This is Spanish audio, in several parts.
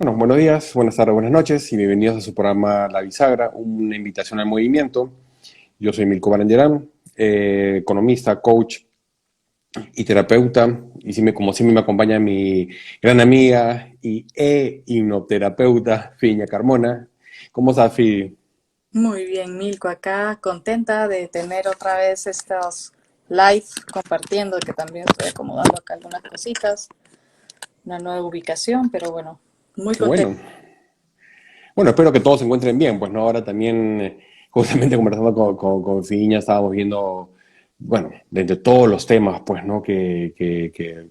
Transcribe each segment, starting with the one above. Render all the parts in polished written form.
Bueno, buenos días, buenas tardes, buenas noches y bienvenidos a su programa La Bisagra, una invitación al movimiento. Yo soy Milko Barandiarán, economista, coach y terapeuta. Y como siempre me acompaña mi gran amiga y hipnoterapeuta, Fiña Carmona. ¿Cómo estás, Fi? Muy bien, Milko, acá contenta de tener otra vez estos live compartiendo, que también estoy acomodando acá algunas cositas, una nueva ubicación, pero bueno, muy Qué contenta. bueno. Bueno, espero que todos se encuentren bien. Pues no, ahora también, justamente conversando con Fiña, estábamos viendo, bueno, de entre todos los temas, pues, ¿no? Que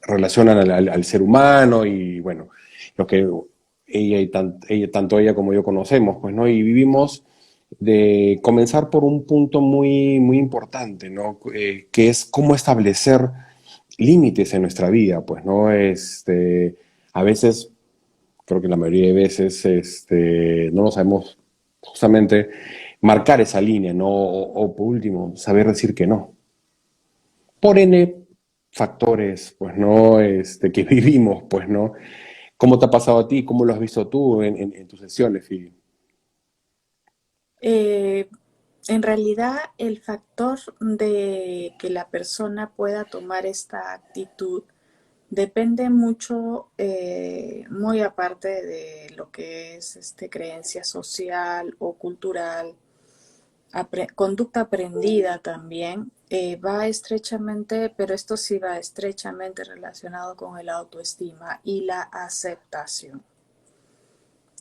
relacionan al ser humano y bueno, lo que tanto ella como yo conocemos, pues, ¿no? Y vivimos de comenzar por un punto muy importante, ¿no? Que es cómo establecer límites en nuestra vida, pues, ¿no? A veces, creo que la mayoría de veces, no lo sabemos justamente marcar esa línea, ¿no? O por último, saber decir que no. Por N factores, pues, ¿no? Que vivimos, pues, ¿no? ¿Cómo te ha pasado a ti? ¿Cómo lo has visto tú en tus sesiones, Phoebe? Eh, en realidad, el factor de que la persona pueda tomar esta actitud depende mucho, muy aparte de lo que es creencia social o cultural, conducta aprendida también, va estrechamente, pero esto sí va estrechamente relacionado con el autoestima y la aceptación.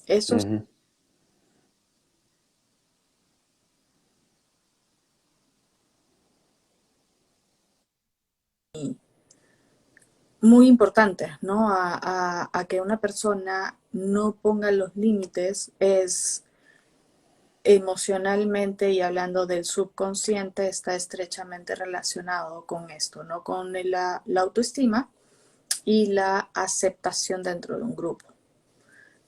Eso es Ujú. muy importante, ¿no? A que una persona no ponga los límites es emocionalmente, y hablando del subconsciente, está estrechamente relacionado con esto, ¿no? Con la autoestima y la aceptación dentro de un grupo,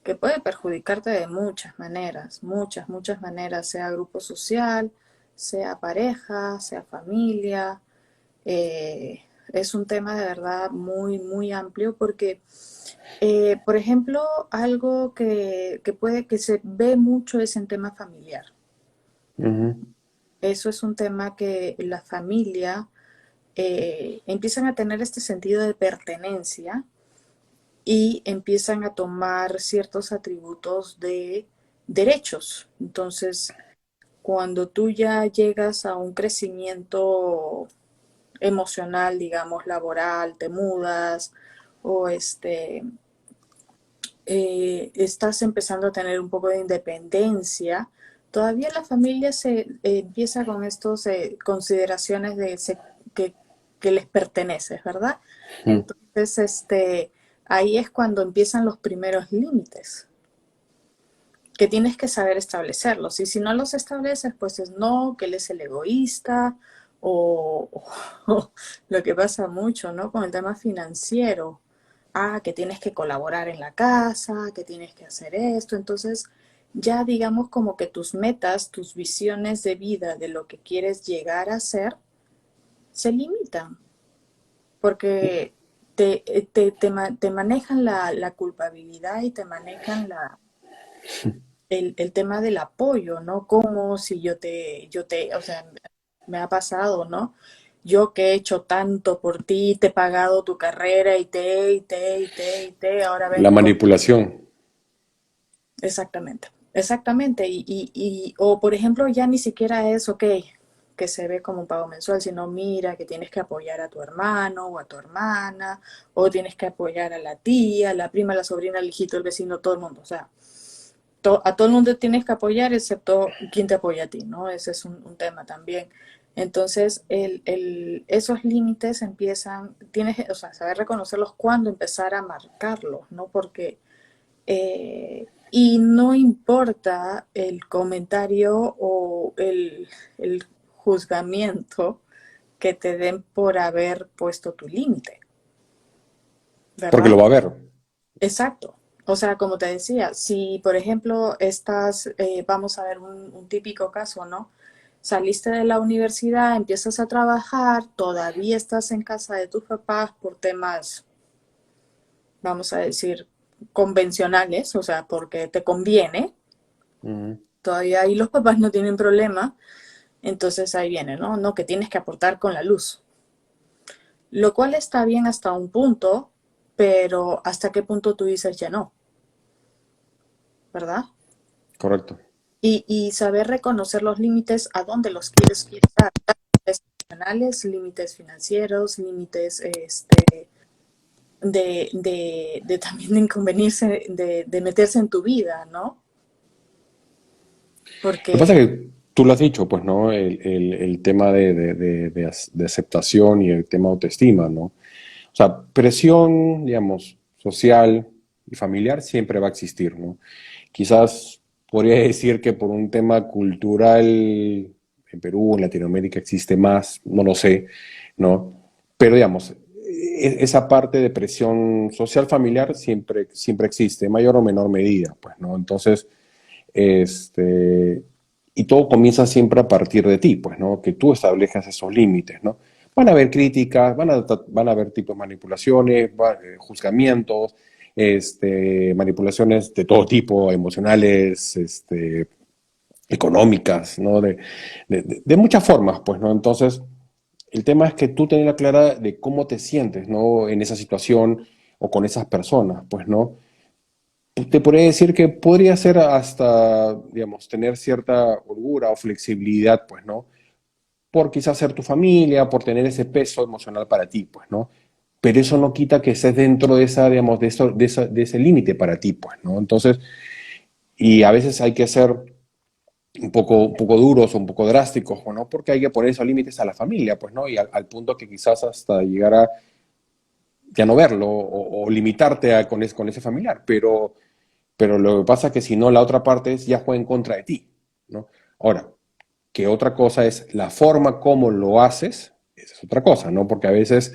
que puede perjudicarte de muchas maneras, sea grupo social, sea pareja, sea familia. Es un tema de verdad muy amplio porque, por ejemplo, algo que puede que se ve mucho es en tema familiar. Ujú. Eso es un tema que la familia empiezan a tener este sentido de pertenencia y empiezan a tomar ciertos atributos de derechos. Entonces, cuando tú ya llegas a un crecimiento emocional, digamos, laboral, te mudas o estás empezando a tener un poco de independencia, todavía la familia se empieza con estas consideraciones de que les perteneces, ¿verdad? Entonces, ahí es cuando empiezan los primeros límites, que tienes que saber establecerlos. Y si no los estableces, pues es no, que él es el egoísta, o lo que pasa mucho, ¿no? Con el tema financiero. Ah, que tienes que colaborar en la casa, que tienes que hacer esto. Entonces, ya digamos como que tus metas, tus visiones de vida, de lo que quieres llegar a ser, se limitan, porque te manejan la culpabilidad y te manejan el tema del apoyo, ¿no? Como si o sea, me ha pasado, ¿no? Yo que he hecho tanto por ti, te he pagado tu carrera y te, ahora La vengo. manipulación. Exactamente, exactamente. O por ejemplo, ya ni siquiera es, ok, que se ve como un pago mensual, sino mira que tienes que apoyar a tu hermano o a tu hermana, o tienes que apoyar a la tía, la prima, la sobrina, el hijito, el vecino, todo el mundo. O sea, a todo el mundo tienes que apoyar, excepto quien te apoya a ti, ¿no? Ese es un tema también. Entonces, esos límites empiezan, o sea, saber reconocerlos cuando empezar a marcarlos, ¿no? Porque, y no importa el comentario o el juzgamiento que te den por haber puesto tu límite, Porque ¿verdad? lo va a ver. Exacto. O sea, como te decía, si por ejemplo vamos a ver un típico caso, ¿no? Saliste de la universidad, empiezas a trabajar, todavía estás en casa de tus papás por temas, vamos a decir, convencionales, o sea, porque te conviene, Ujú. todavía ahí los papás no tienen problema, entonces ahí viene, ¿no? No, que tienes que aportar con la luz. Lo cual está bien hasta un punto, pero ¿hasta qué punto tú dices ya no? ¿Verdad? Correcto. Y saber reconocer los límites, a dónde los quieres quitar. Límites emocionales, límites financieros, límites de también de inconvenirse, de meterse en tu vida, ¿no? Lo que pasa Porque es que tú lo has dicho, pues, ¿no? El tema de aceptación y el tema de autoestima, ¿no? O sea, presión, digamos, social y familiar siempre va a existir, ¿no? Quizás podría decir que por un tema cultural en Perú, en Latinoamérica existe más, no lo sé, ¿no? Pero digamos, esa parte de presión social familiar siempre existe, en mayor o menor medida, pues, ¿no? Entonces, este, y todo comienza siempre a partir de ti, pues, ¿no? Que tú establejas esos límites, ¿no? Van a haber críticas, van a haber tipos de manipulaciones, juzgamientos, manipulaciones de todo tipo, emocionales, económicas, ¿no? De muchas formas, pues, ¿no? Entonces, el tema es que tú tengas clara de cómo te sientes, ¿no? En esa situación o con esas personas, pues, ¿no? Te podría decir que podría ser hasta, digamos, tener cierta holgura o flexibilidad, pues, ¿no? Por quizás ser tu familia, por tener ese peso emocional para ti, pues, ¿no? Pero eso no quita que estés dentro de esa, digamos, de ese límite para ti, pues, ¿no? Entonces, y a veces hay que ser un poco duros o un poco drásticos, ¿no? Porque hay que poner esos límites a la familia, pues, ¿no? Y al punto que quizás hasta llegar a ya no verlo o limitarte con ese familiar, pero lo que pasa es que si no, la otra parte es ya juega en contra de ti, ¿no? Ahora, que otra cosa es la forma como lo haces, esa es otra cosa, ¿no? Porque a veces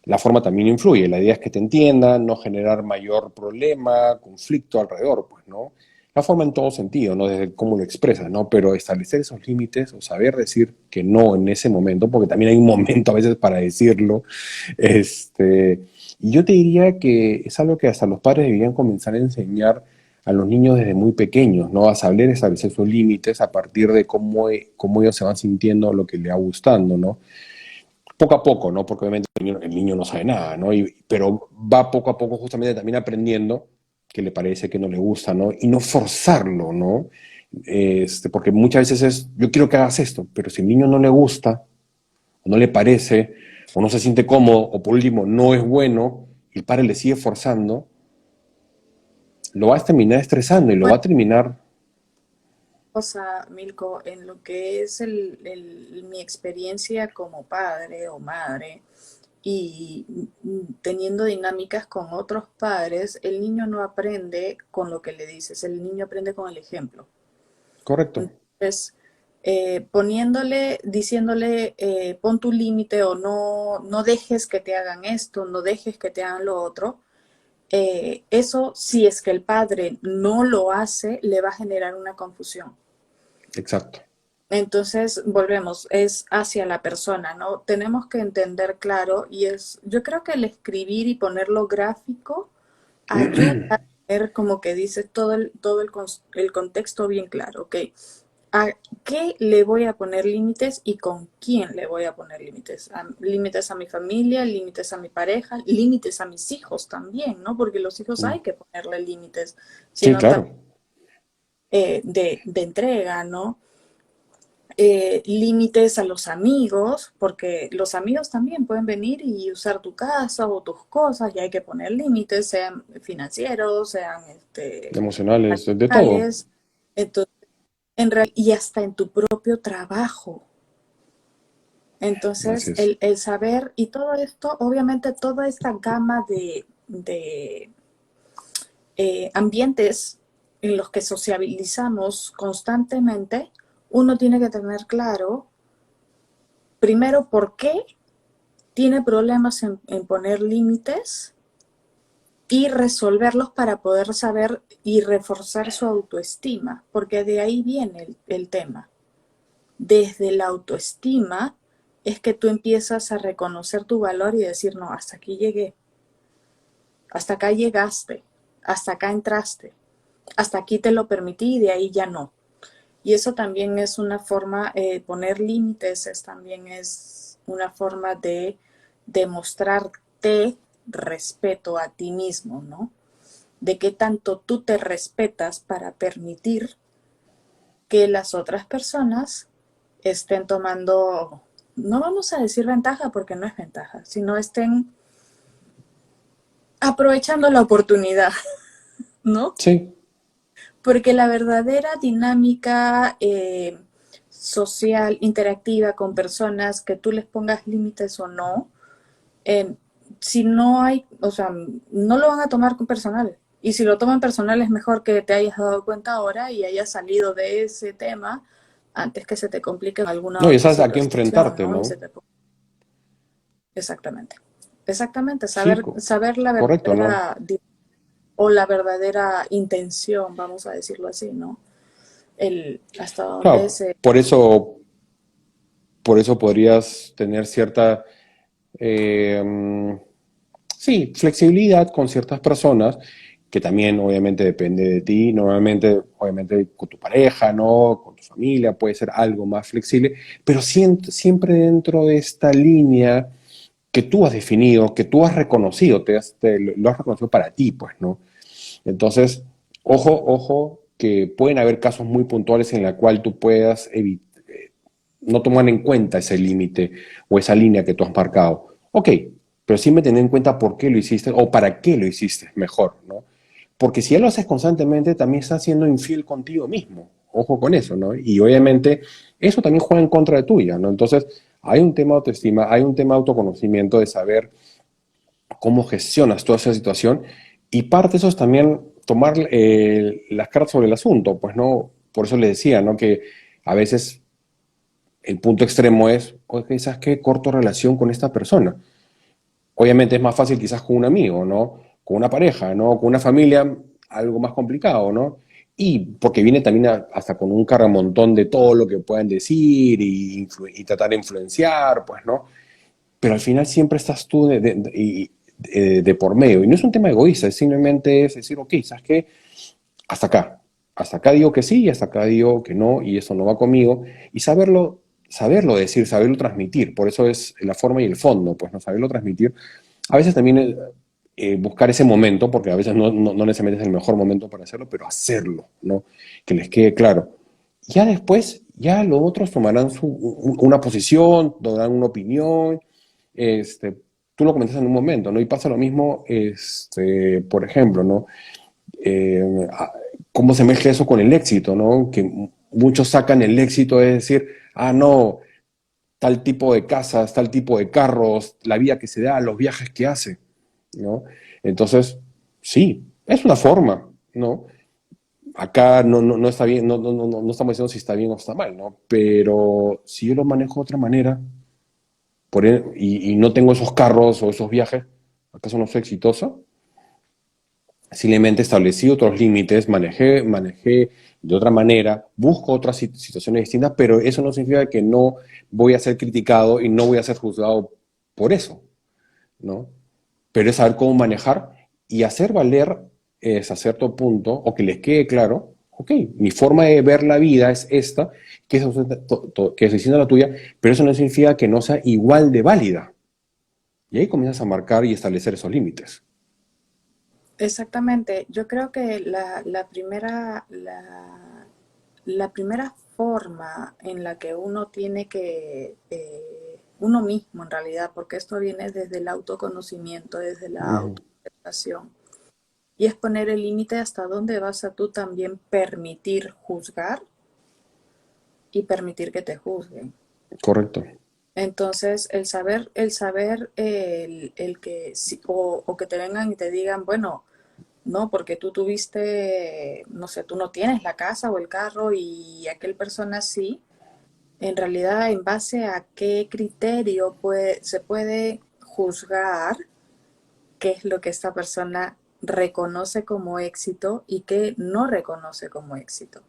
la forma también influye. La idea es que te entiendan, no generar mayor problema, conflicto alrededor, pues, ¿no? La forma en todo sentido, ¿no? Desde cómo lo expresas, ¿no? Pero establecer esos límites o saber decir que no en ese momento, porque también hay un momento a veces para decirlo, y yo te diría que es algo que hasta los padres deberían comenzar a enseñar a los niños desde muy pequeños, ¿no? A saber establecer sus límites a partir de cómo ellos se van sintiendo, lo que les va gustando, ¿no? Poco a poco, ¿no? Porque obviamente el niño no sabe nada, ¿no? Pero va poco a poco justamente también aprendiendo qué le parece, qué no le gusta, ¿no? Y no forzarlo, ¿no? Porque muchas veces es, yo quiero que hagas esto, pero si al niño no le gusta, o no le parece, o no se siente cómodo, o por último no es bueno, y el padre le sigue forzando, lo va a terminar estresando y lo va bueno, a terminar. cosa, Milko, en lo que es mi experiencia como padre o madre y teniendo dinámicas con otros padres, el niño no aprende con lo que le dices, el niño aprende con el ejemplo. Correcto. Entonces, poniéndole, diciéndole, pon tu límite o no, no dejes que te hagan esto, no dejes que te hagan lo otro, eso, si es que el padre no lo hace, le va a generar una confusión. Exacto. Entonces, volvemos, es hacia la persona, ¿no? Tenemos que entender claro y es, yo creo que el escribir y ponerlo gráfico ayuda a tener, como que dice, el contexto bien claro, ¿ok? ¿A qué le voy a poner límites y con quién le voy a poner límites? Límites a mi familia, límites a mi pareja, límites a mis hijos también, ¿no? Porque los hijos hay que ponerle límites, Sí, sino también claro. de entrega, ¿no? Límites a los amigos, porque los amigos también pueden venir y usar tu casa o tus cosas y hay que poner límites, sean financieros, sean Emocionales, de todo. materiales, entonces, y hasta en tu propio trabajo. Así Entonces, es. el saber y todo esto, obviamente toda esta gama de ambientes en los que sociabilizamos constantemente, uno tiene que tener claro, primero, por qué tiene problemas en poner límites y resolverlos para poder saber y reforzar su autoestima, porque de ahí viene el tema. Desde la autoestima es que tú empiezas a reconocer tu valor y decir, no, hasta aquí llegué, hasta acá llegaste. hasta acá entraste, hasta aquí te lo permití y de ahí ya no. Y eso también es una forma, poner límites también es una forma de demostrarte respeto a ti mismo, ¿no? De qué tanto tú te respetas para permitir que las otras personas estén tomando, no vamos a decir ventaja porque no es ventaja, sino estén aprovechando la oportunidad, ¿no? Sí, Porque la verdadera dinámica social, interactiva con personas, que tú les pongas límites o no, eh, si no hay, o sea, no lo van a tomar con personal. Y si lo toman personal es mejor que te hayas dado cuenta ahora y hayas salido de ese tema antes que se te complique en alguna no, y otra sabes a qué situación, enfrentarte, ¿no? ¿no? Exactamente. Exactamente, Sí, saber la correcto, ¿no? verdadera o la verdadera intención, vamos a decirlo así, ¿no? El hasta dónde Claro, se... por eso podrías tener cierta, eh, sí, flexibilidad con ciertas personas, que también obviamente depende de ti, normalmente, obviamente con tu pareja, ¿no? Con tu familia, puede ser algo más flexible, pero siempre dentro de esta línea que tú has definido, que tú has reconocido, lo has reconocido para ti, pues, ¿no? Entonces, ojo, que pueden haber casos muy puntuales en la cual tú puedas no tomar en cuenta ese límite o esa línea que tú has marcado. Ok, pero sí me tener en cuenta por qué lo hiciste o para qué lo hiciste mejor, ¿no? Porque si ya lo haces constantemente, también estás siendo infiel contigo mismo. Ojo con eso, ¿no? Y obviamente eso también juega en contra de tuya, ¿no? Entonces, hay un tema de autoestima, hay un tema de autoconocimiento, de saber cómo gestionas toda esa situación y parte de eso es también tomar las cartas sobre el asunto, pues no, por eso le decía, ¿no? Que a veces el punto extremo es, oye, ¿sabes qué? Corto relación con esta persona. Obviamente es más fácil quizás con un amigo, ¿no? Con una pareja, ¿no? Con una familia, algo más complicado, ¿no? Y porque viene también hasta con un cargamontón de todo lo que puedan decir y tratar de influenciar, pues, ¿no? Pero al final siempre estás tú de por medio. Y no es un tema egoísta, es simplemente es decir, ok, ¿sabes qué? Hasta acá. Hasta acá digo que sí y hasta acá digo que no y eso no va conmigo. Y saberlo decir, saberlo transmitir. Por eso es la forma y el fondo, pues no saberlo transmitir. A veces también buscar ese momento, porque a veces no necesariamente es el mejor momento para hacerlo, pero hacerlo, ¿no? Que les quede claro. Ya después, ya los otros tomarán una posición, darán una opinión. Este, tú lo comentas en un momento, ¿no? Y pasa lo mismo, por ejemplo, ¿no? eh, cómo se mezcla eso con el éxito, ¿no? Que muchos sacan el éxito de decir, ah, no, tal tipo de casas, tal tipo de carros, la vida que se da, los viajes que hace, ¿no? Entonces, sí, es una forma, ¿no? Acá no está bien, no estamos diciendo si está bien o está mal, ¿no? Pero si yo lo manejo de otra manera y no tengo esos carros o esos viajes, ¿acaso no soy exitoso? Simplemente establecí otros límites, manejé de otra manera, busco otras situaciones distintas, pero eso no significa que no voy a ser criticado y no voy a ser juzgado por eso, ¿no? Pero es saber cómo manejar y hacer valer a cierto punto, o que les quede claro, ok, mi forma de ver la vida es esta, que es distinta a la tuya, pero eso no significa que no sea igual de válida. Y ahí comienzas a marcar y establecer esos límites. Exactamente. Yo creo que la primera forma en la que uno tiene que, uno mismo en realidad, porque esto viene desde el autoconocimiento, desde la Ujú. autoaceptación, y es poner el límite hasta dónde vas a tú también permitir juzgar y permitir que te juzguen. Correcto. Entonces, el que, o que te vengan y te digan, bueno, no, porque tú tuviste, no sé, tú no tienes la casa o el carro y aquel persona sí, en realidad, en base a qué criterio se puede juzgar qué es lo que esta persona reconoce como éxito y qué no reconoce como éxito.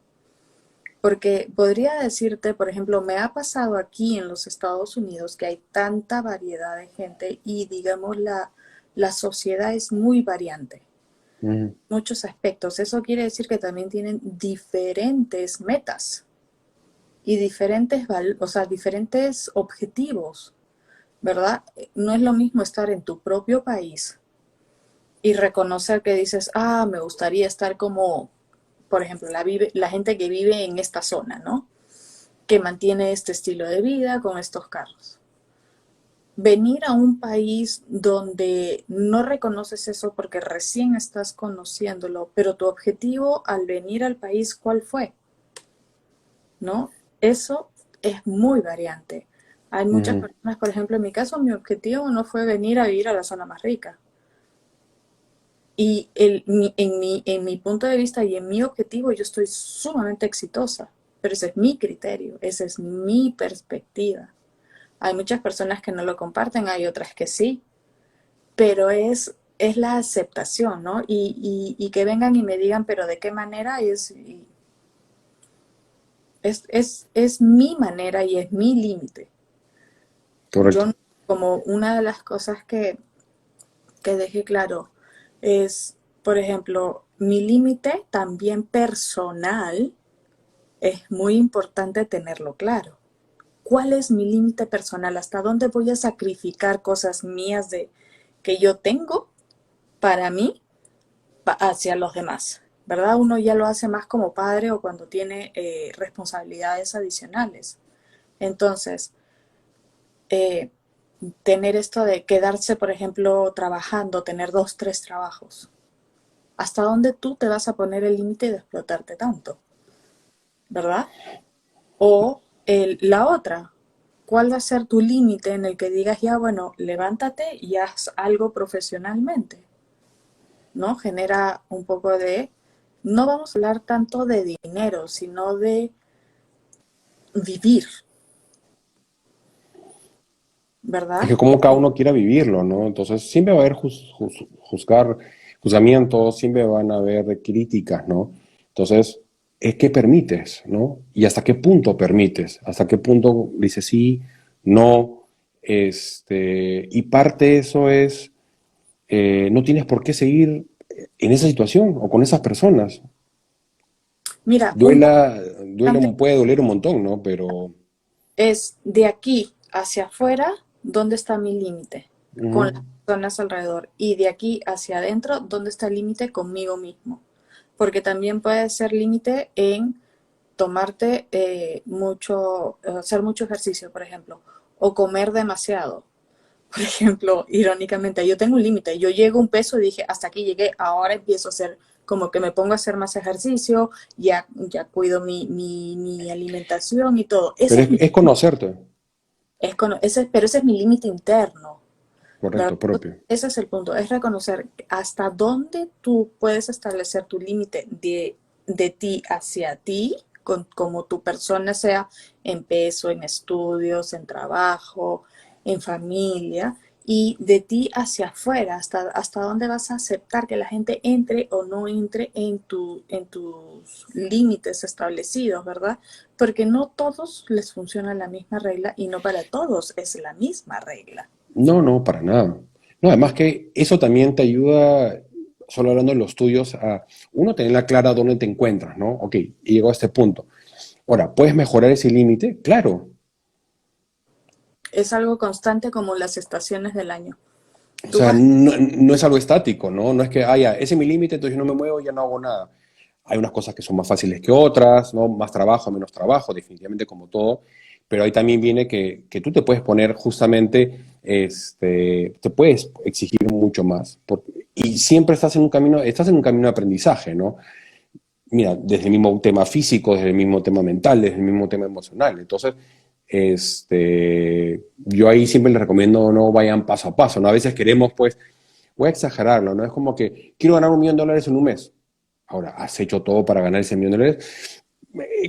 Porque podría decirte, por ejemplo, me ha pasado aquí en los Estados Unidos que hay tanta variedad de gente y digamos la sociedad es muy variante. Ujú. muchos aspectos. Eso quiere decir que también tienen diferentes metas y diferentes, o sea, diferentes objetivos, ¿verdad? No es lo mismo estar en tu propio país y reconocer que dices, ah, me gustaría estar como, por ejemplo, la gente que vive en esta zona, ¿no? Que mantiene este estilo de vida con estos carros. Venir a un país donde no reconoces eso porque recién estás conociéndolo, pero tu objetivo al venir al país, ¿cuál fue? ¿No? Eso es muy variante. Hay muchas Ujú. personas, por ejemplo, en mi caso, mi objetivo no fue venir a vivir a la zona más rica. Y en mi punto de vista y en mi objetivo, yo estoy sumamente exitosa, pero ese es mi criterio, esa es mi perspectiva. Hay muchas personas que no lo comparten, hay otras que sí, pero es la aceptación, ¿no? Y que vengan y me digan, pero ¿de qué manera? Es mi manera y es mi límite. Correcto. Yo, como una de las cosas que dejé claro es, por ejemplo, mi límite también personal es muy importante tenerlo claro. ¿Cuál es mi límite personal? ¿Hasta dónde voy a sacrificar cosas mías de que yo tengo para mí hacia los demás? ¿Verdad? Uno ya lo hace más como padre o cuando tiene responsabilidades adicionales. Entonces, eh, tener esto de quedarse, por ejemplo, trabajando, tener dos, tres trabajos. ¿Hasta dónde tú te vas a poner el límite de explotarte tanto? ¿Verdad? O la otra, ¿cuál va a ser tu límite en el que digas, ya, bueno, levántate y haz algo profesionalmente? ¿No? Genera un poco de, no vamos a hablar tanto de dinero, sino de vivir, Es ¿verdad? que como cada uno quiera vivirlo, ¿no? Entonces siempre va a haber juzgamientos, siempre van a haber críticas, ¿no? Entonces, es que permites, ¿no? Y hasta qué punto permites, hasta qué punto dices sí, no, y parte de eso es, no tienes por qué seguir en esa situación o con esas personas. Mira, un punto Duela, importante puede doler un montón, ¿no? Pero, es de aquí hacia afuera, ¿dónde está mi límite? Con las ujú. personas alrededor. Y de aquí hacia adentro, ¿dónde está el límite conmigo mismo? Porque también puede ser límite en tomarte mucho, hacer mucho ejercicio, por ejemplo, o comer demasiado. Por ejemplo, irónicamente, yo tengo un límite. Yo llego a un peso y dije, hasta aquí llegué, ahora empiezo a hacer, como que me pongo a hacer más ejercicio, ya cuido mi alimentación y todo. Ese Pero es mi es conocerte, pero ese es mi límite interno, ¿verdad? correcto, propio. Ese es el punto, es reconocer hasta dónde tú puedes establecer tu límite de ti hacia ti, como tu persona sea en peso, en estudios, en trabajo, en familia, y de ti hacia afuera, hasta dónde vas a aceptar que la gente entre o no entre en tus límites establecidos, ¿verdad? Porque no todos les funciona la misma regla y no para todos es la misma regla. No, no, para nada. No, además que eso también te ayuda, solo hablando de los tuyos, a uno tener clara dónde te encuentras, ¿no? Ok, llego a este punto. Ahora, ¿puedes mejorar ese límite? Claro. Es algo constante como las estaciones del año. O Tú sea, vas, no es algo estático, ¿no? No es que, ya, ese es mi límite, entonces yo no me muevo, ya no hago nada. Hay unas cosas que son más fáciles que otras, ¿no? Más trabajo, menos trabajo, definitivamente como todo. Pero ahí también viene que tú te puedes poner justamente, te puedes exigir mucho más. Y siempre estás en un camino de aprendizaje, ¿no? Mira, desde el mismo tema físico, desde el mismo tema mental, desde el mismo tema emocional. Entonces, yo ahí siempre les recomiendo no vayan paso a paso, ¿no? A veces queremos, pues, voy a exagerarlo, ¿no? Es como que quiero ganar $1.000.000 en un mes. Ahora, has hecho todo para ganar ese $1.000.000,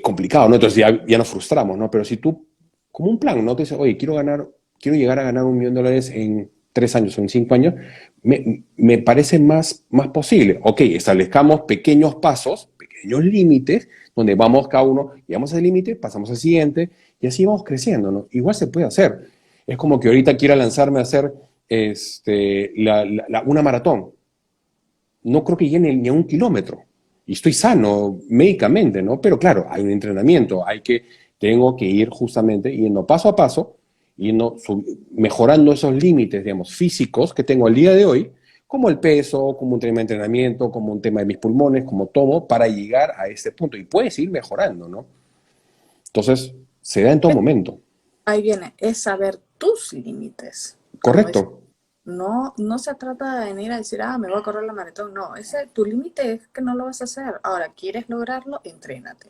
complicado, ¿no? Entonces ya nos frustramos, ¿no? Pero si tú, como un plan, ¿no? Te dices, oye, quiero llegar a ganar $1.000.000 en 3 años o en 5 años, me parece más posible. Ok, establezcamos pequeños pasos, pequeños límites, donde vamos cada uno, llegamos al límite, pasamos al siguiente, y así vamos creciendo, ¿no? Igual se puede hacer. Es como que ahorita quiera lanzarme a hacer una maratón. no creo que llegue ni a 1 kilómetro. Y estoy sano médicamente, ¿no? Pero claro, hay un entrenamiento, tengo que ir justamente yendo paso a paso, mejorando esos límites, digamos, físicos que tengo al día de hoy, como el peso, como un tema de entrenamiento, como un tema de mis pulmones, como todo, para llegar a este punto. Y puedes ir mejorando, ¿no? Entonces, se da en todo momento. Ahí viene, es saber tus límites. Como Correcto. es, no, no se trata de venir a decir, me voy a correr la maratón. No, tu límite es que no lo vas a hacer. Ahora, ¿quieres lograrlo? Entrénate.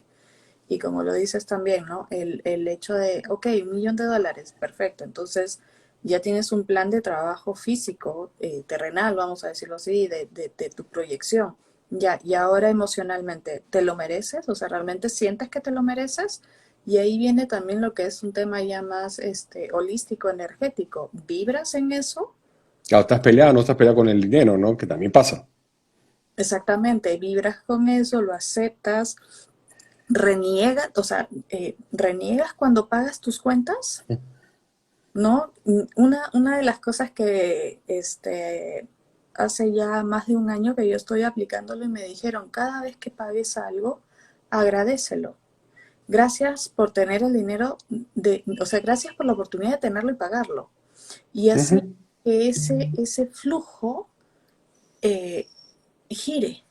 Y como lo dices también, ¿no? El hecho de, ok, $1.000.000, perfecto. Entonces, ya tienes un plan de trabajo físico, terrenal, vamos a decirlo así, de tu proyección. Ya, y ahora emocionalmente, ¿te lo mereces? O sea, ¿realmente sientes que te lo mereces? Y ahí viene también lo que es un tema ya más holístico, energético. ¿Vibras en eso? Claro, no estás peleado con el dinero, ¿no? Que también pasa. Exactamente, vibras con eso, lo aceptas, reniegas, o sea, reniegas cuando pagas tus cuentas, ¿no? Una de las cosas que hace ya más de un año que yo estoy aplicándolo y me dijeron, cada vez que pagues algo, agradécelo. Gracias por tener el dinero, o sea, gracias por la oportunidad de tenerlo y pagarlo. Y así Ujú. que ese flujo eh, gire.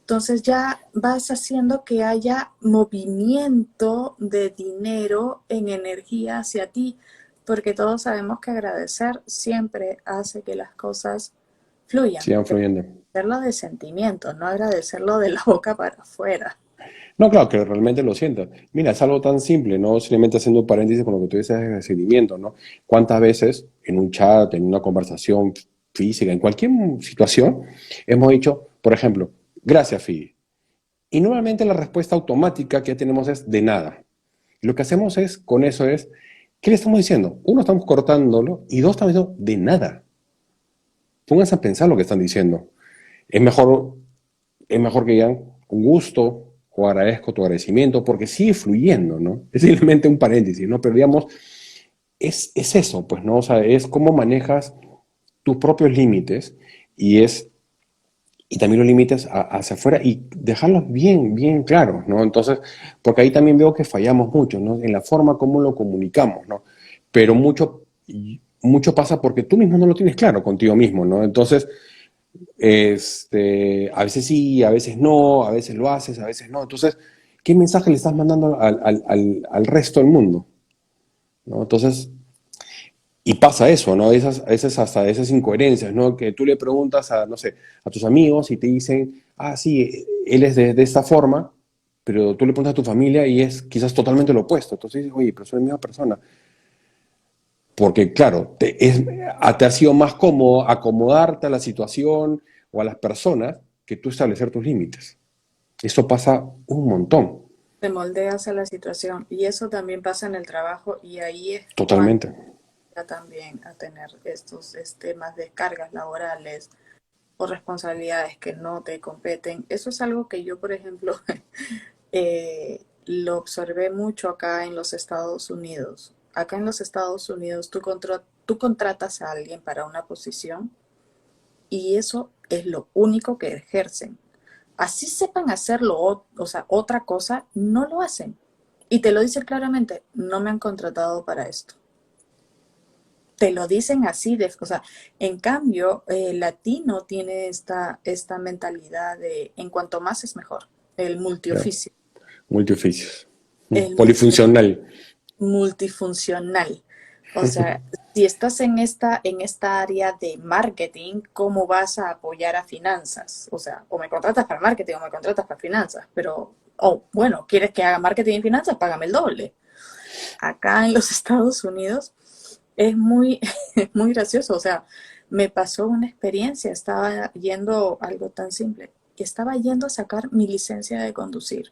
Entonces ya vas haciendo que haya movimiento de dinero en energía hacia ti, porque todos sabemos que agradecer siempre hace que las cosas fluyan. Sigan fluyendo. Agradecerlo de sentimiento, no agradecerlo de la boca para afuera. No, claro, que realmente lo sientas. Mira, es algo tan simple, ¿no? Simplemente haciendo un paréntesis con lo que tú dices de seguimiento, ¿no? ¿Cuántas veces en un chat, en una conversación física, en cualquier situación, hemos dicho, por ejemplo, gracias, Fidi? Y normalmente la respuesta automática que ya tenemos es de nada. Lo que hacemos con eso es, ¿qué le estamos diciendo? Uno, estamos cortándolo y dos, estamos diciendo de nada. Pónganse a pensar lo que están diciendo. Es mejor, es mejor que digan un gusto o agradezco tu agradecimiento porque sigue fluyendo, ¿no? Es simplemente un paréntesis, ¿no? Pero digamos, es eso, pues, ¿no? O sea, es cómo manejas tus propios límites y y también los límites hacia afuera y dejarlos bien, bien claros, ¿no? Entonces, porque ahí también veo que fallamos mucho, ¿no? En la forma como lo comunicamos, ¿no? Pero mucho pasa porque tú mismo no lo tienes claro contigo mismo, ¿no? Entonces, a veces sí, a veces no, a veces lo haces, a veces no. Entonces, ¿qué mensaje le estás mandando al resto del mundo? ¿No? Entonces, y pasa eso, ¿no? Esas hasta esas incoherencias, ¿no? Que tú le preguntas no sé, a tus amigos y te dicen, sí, él es de esta forma, pero tú le preguntas a tu familia y es quizás totalmente lo opuesto. Entonces dices, oye, pero soy la misma persona. Porque, claro, te ha sido más cómodo acomodarte a la situación o a las personas que tú establecer tus límites. Eso pasa un montón, Te moldeas a la situación y eso también pasa en el trabajo y ahí es cuando totalmente. ya también a tener estos temas de cargas laborales o responsabilidades que no te competen. Eso es algo que yo, por ejemplo, lo observé mucho acá en los Estados Unidos. Acá en los Estados Unidos tú contratas a alguien para una posición y eso es lo único que ejercen. Así sepan hacerlo, o sea, otra cosa, no lo hacen. Y te lo dicen claramente, no me han contratado para esto. Te lo dicen así, o sea, en cambio, el latino tiene esta mentalidad de en cuanto más es mejor, el Claro. multioficio, Multioficios. el Polifuncional. multifuncional. O sea, si estás en esta área de marketing, ¿cómo vas a apoyar a finanzas? O sea, o me contratas para marketing o me contratas para finanzas, pero, bueno, ¿quieres que haga marketing y finanzas? Págame el doble. Acá en los Estados Unidos es muy, muy gracioso. O sea, me pasó una experiencia, estaba yendo algo tan simple, estaba yendo a sacar mi licencia de conducir.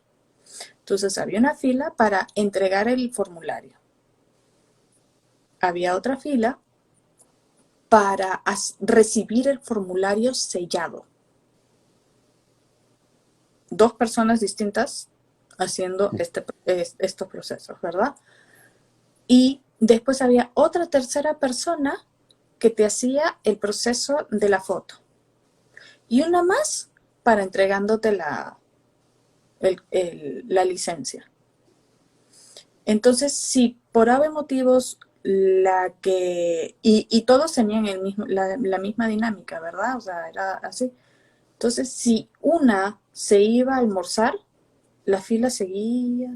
Entonces había una fila para entregar el formulario. Había otra fila para recibir el formulario sellado. Dos personas distintas haciendo estos procesos, ¿verdad? Y después había otra tercera persona que te hacía el proceso de la foto. y una más para entregándote la licencia. Entonces, si por ave motivos y todos tenían la misma dinámica, ¿verdad? O sea, era así. Entonces, si una se iba a almorzar, la fila seguía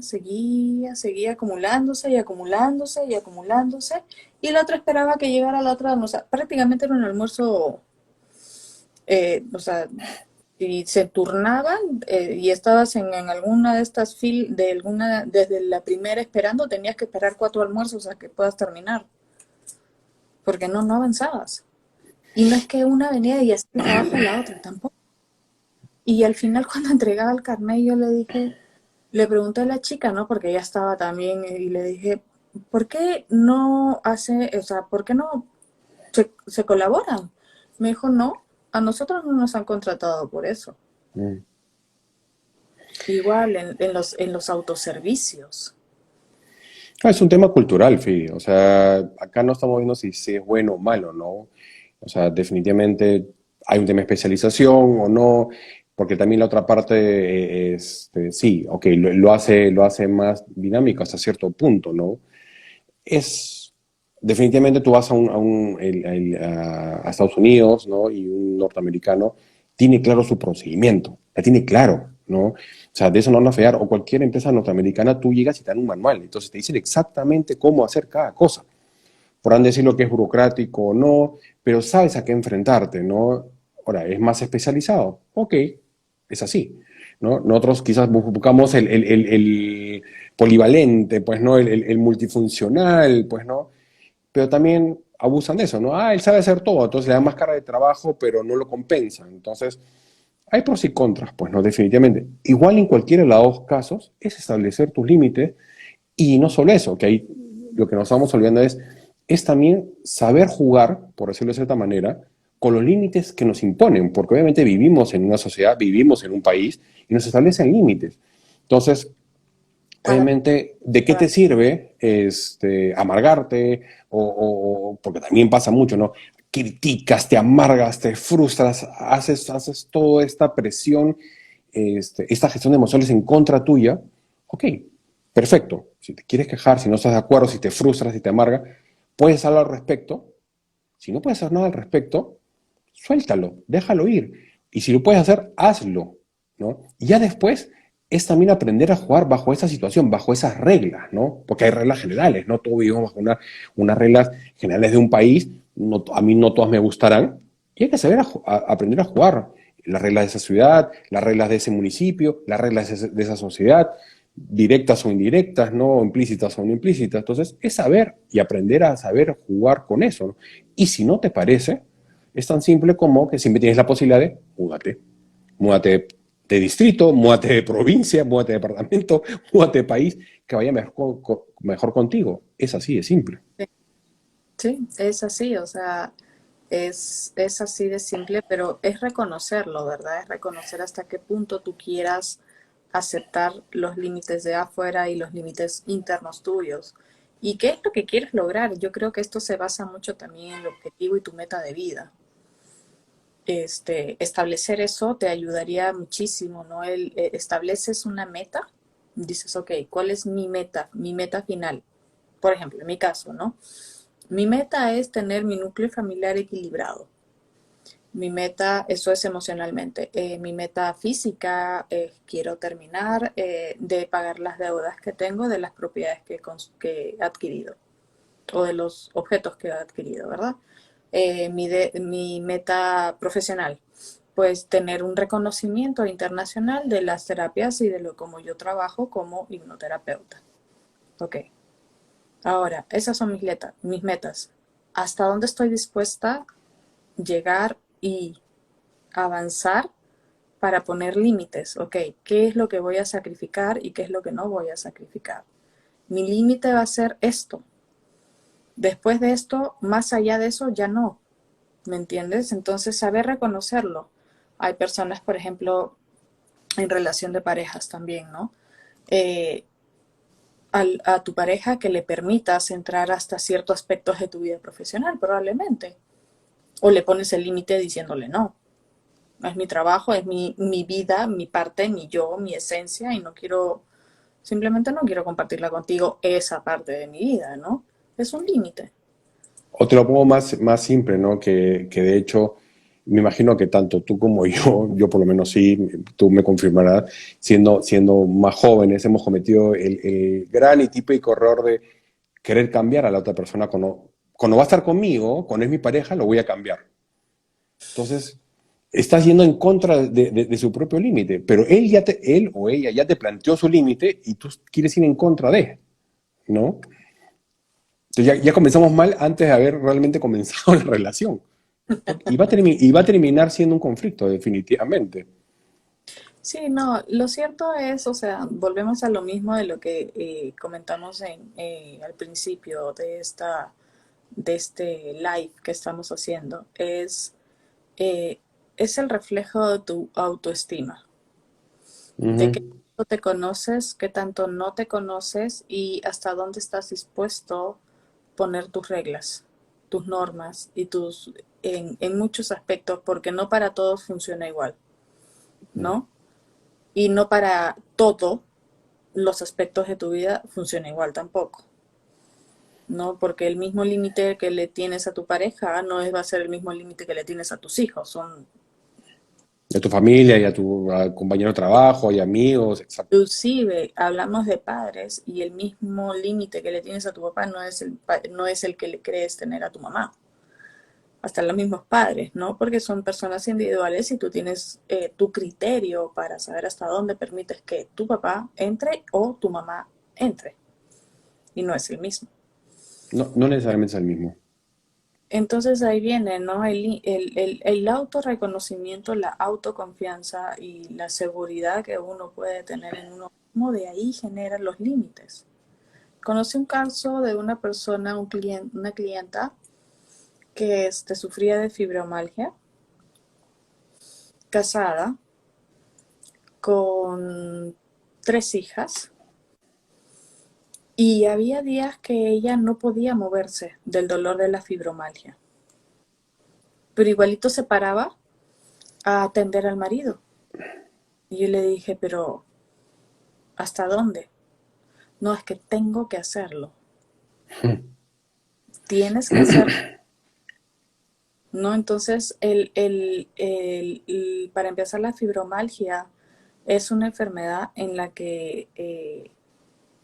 acumulándose y acumulándose y acumulándose, y la otra esperaba que llegara la otra a almorzar. Prácticamente era un almuerzo, o sea, y se turnaban y estabas en alguna de estas desde la primera esperando, tenías que esperar 4 almuerzos a que puedas terminar, porque no avanzabas. Y no es que una venía y hacía el trabajo de la otra, tampoco. Y al final cuando entregaba el carnet yo le pregunté a la chica, ¿no? Porque ella estaba también y le dije, ¿por qué no hace, o sea, por qué no se colaboran? Me dijo, no, a nosotros no nos han contratado por eso. Mm. Igual en los autoservicios. Es un tema cultural, Fidi. O sea, acá no estamos viendo si es bueno o malo, ¿no? O sea, definitivamente hay un tema de especialización o no, porque también la otra parte, sí, ok, lo hace más dinámico hasta cierto punto, ¿no? Es, definitivamente tú vas a Estados Unidos, ¿no? Y un norteamericano tiene claro su procedimiento, la tiene claro, ¿no? O sea, de eso no van a fallar. O cualquier empresa norteamericana, tú llegas y te dan un manual. Entonces te dicen exactamente cómo hacer cada cosa. Podrán decir lo que es burocrático o no, pero sabes a qué enfrentarte, ¿no? Ahora, ¿es más especializado? Ok, es así, ¿no? Nosotros quizás buscamos el polivalente, pues, ¿no? El multifuncional, pues, ¿no? Pero también abusan de eso, ¿no? Ah, él sabe hacer todo, entonces le dan más carga de trabajo, pero no lo compensan. Entonces, hay pros y contras, pues, ¿no? Definitivamente. Igual en cualquiera de los dos casos es establecer tus límites y no solo eso, que ahí lo que nos estamos olvidando es también saber jugar, por decirlo de cierta manera, con los límites que nos imponen, porque obviamente vivimos en una sociedad, vivimos en un país y nos establecen límites. Entonces, Para, obviamente, ¿de qué para, te sirve amargarte? Porque también pasa mucho, ¿no? Criticas, te amargas, te frustras, haces toda esta presión, esta gestión de emociones en contra tuya. Ok, perfecto. Si te quieres quejar, si no estás de acuerdo, si te frustras, si te amarga, puedes hablar al respecto. Si no puedes hacer nada al respecto, suéltalo, déjalo ir. Y si lo puedes hacer, hazlo, ¿no? Y ya después es también aprender a jugar bajo esa situación, bajo esas reglas, ¿no? Porque hay reglas generales, ¿no? Todos vivimos bajo unas reglas generales de un país, no, a mí no todas me gustarán, y hay que saber aprender a jugar las reglas de esa ciudad, las reglas de ese municipio, las reglas de esa sociedad, directas o indirectas, ¿no? Implícitas o no implícitas. Entonces, es saber y aprender a saber jugar con eso, ¿no? Y si no te parece, es tan simple como que siempre tienes la posibilidad de múdate. Múdate de distrito, múdate de provincia, múdate de departamento, múdate de país, que vaya mejor contigo. Es así de simple. sí, es así, o sea, es así de simple, pero es reconocerlo, ¿verdad? Es reconocer hasta qué punto tú quieras aceptar los límites de afuera y los límites internos tuyos. ¿Y qué es lo que quieres lograr? Yo creo que esto se basa mucho también en el objetivo y tu meta de vida. Establecer eso te ayudaría muchísimo, ¿no? Estableces una meta, dices, ok, ¿cuál es mi meta? Mi meta final. Por ejemplo, en mi caso, ¿no? Mi meta es tener mi núcleo familiar equilibrado. Mi meta, eso es emocionalmente. Mi meta física, quiero terminar de pagar las deudas que tengo de las propiedades que he adquirido o de los objetos que he adquirido, ¿verdad? Mi meta profesional, pues tener un reconocimiento internacional de las terapias y de lo como yo trabajo como hipnoterapeuta. Ok, ahora, esas son mis metas. ¿Hasta dónde estoy dispuesta a llegar y avanzar para poner límites? Ok, ¿qué es lo que voy a sacrificar y qué es lo que no voy a sacrificar? Mi límite va a ser esto. Después de esto, más allá de eso, ya no. ¿Me entiendes? Entonces, saber reconocerlo. Hay personas, por ejemplo, en relación de parejas también, ¿no? Eh, a tu pareja que le permitas entrar hasta ciertos aspectos de tu vida profesional, probablemente. O le pones el límite diciéndole no. Es mi trabajo, es mi vida, mi parte, mi yo, mi esencia, y no quiero, simplemente no quiero compartirla contigo esa parte de mi vida, ¿no? Es un límite. O te lo pongo más simple, ¿no? Que de hecho, me imagino que tanto tú como yo por lo menos sí, tú me confirmarás, siendo más jóvenes, hemos cometido el gran y típico error de querer cambiar a la otra persona cuando va a estar conmigo, cuando es mi pareja, lo voy a cambiar. Entonces, estás yendo en contra de su propio límite, pero él o ella ya te planteó su límite y tú quieres ir en contra de, ¿no? Entonces ya comenzamos mal antes de haber realmente comenzado la relación. Y va a terminar siendo un conflicto, definitivamente. Sí, no, lo cierto es, o sea, volvemos a lo mismo de lo que comentamos al principio de este live que estamos haciendo. Eh, es el reflejo de tu autoestima, de qué Ujú. tanto te conoces, qué tanto no te conoces y hasta dónde estás dispuesto a poner tus reglas, tus normas y en muchos aspectos, porque no para todos funciona igual, ¿no? Y no para todos los aspectos de tu vida funciona igual tampoco, ¿no? Porque el mismo límite que le tienes a tu pareja va a ser el mismo límite que le tienes a tus hijos. Son, A tu familia y a tu compañero de trabajo y amigos, exacto. inclusive, hablamos de padres y el mismo límite que le tienes a tu papá no es el que le crees tener a tu mamá. Hasta los mismos padres, ¿no? Porque son personas individuales y tú tienes tu criterio para saber hasta dónde permites que tu papá entre o tu mamá entre. Y no es el mismo. No, no necesariamente es el mismo. Entonces ahí viene, ¿no? El autorreconocimiento, la autoconfianza y la seguridad que uno puede tener en uno mismo, de ahí generan los límites. Conocí un caso de una persona, una clienta que sufría de fibromialgia, casada, con 3 hijas, y había días que ella no podía moverse del dolor de la fibromialgia, pero igualito se paraba a atender al marido. Y yo le dije, pero ¿hasta dónde? No, es que tengo que hacerlo. Tienes que hacerlo. ¿No? Entonces, para empezar, la fibromialgia es una enfermedad en la que